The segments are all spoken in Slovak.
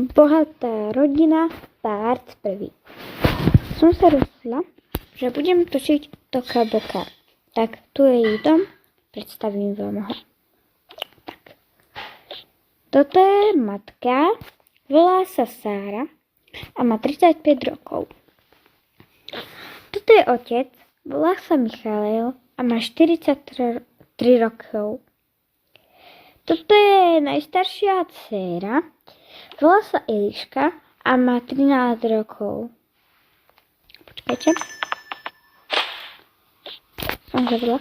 Bohatá rodina, part 1. Som sa rozhodla, že budem točiť Toka Boka. Tak tu je jej dom, predstavím vám ho. Tak. Toto je matka, volá sa Sára a má 35 rokov. Toto je otec, volá sa Michael a má 43 rokov. Toto je najstaršia dcéra, volá sa Eliška a má 13 rokov. Počkajte. Som zabudla.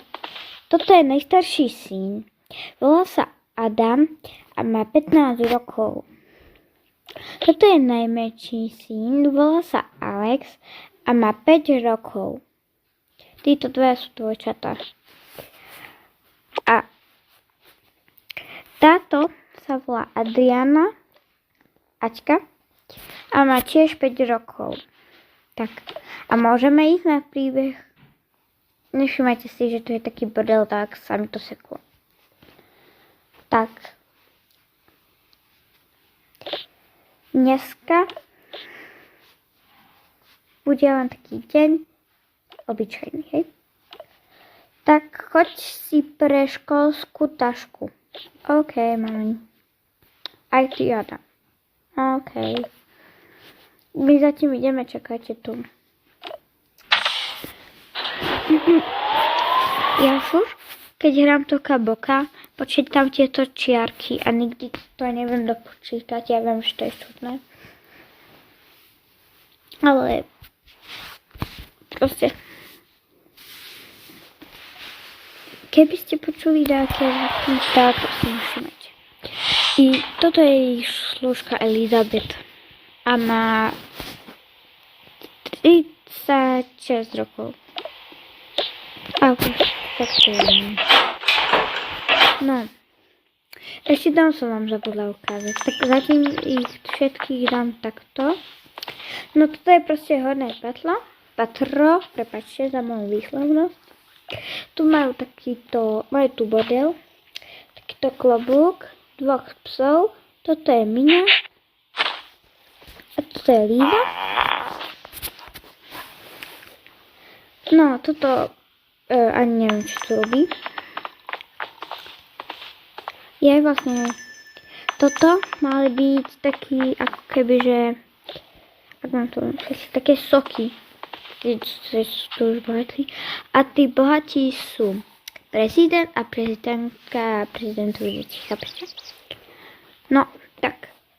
Toto je najstarší syn, volá sa Adam a má 15 rokov. Toto je najmenší syn, volá sa Alex a má 5 rokov. Títo dve sú dvojčatá. A táto sa volá Adriana, Aťka, a má tiež 5 rokov. Tak, a môžeme ísť na príbeh? Nevšimajte si, že tu je taký bordel, tak sa mi to seklo. Tak. Dneska bude len taký deň, obyčajný, hej? Tak choď si pre školskú tašku. OK, mami. Aj ty, Adam. OK. My zatím ideme, čakajte tu. Ja furt, keď hrám Toka Boka, počítam tieto čiarky a nikdy to neviem dopočítať. Ja viem, že to je čudné. Ale proste keby ste počuli nejaké zvuky, tak si všimajte. I toto je jej slúžka Elizabeth a má 36 rokov. A ok, tak to je. No, ešte tam som vám zabudla ukázať. Tak zatím ich všetkých dám takto. No toto je proste horné patro, prepáčte za moju výslovnosť. Tu majú majú tu bordel, takýto klobúk, 2 psov, toto je Miňa a toto je Líza. No, toto ani neviem, čo tu robí. Je vlastne toto mali byť taký, ako keby, že ak mám to také soky. Sú už bohatí. A tí bohatí sú prezident a prezidentka a prezidentovi deti. Chápete? No, tak.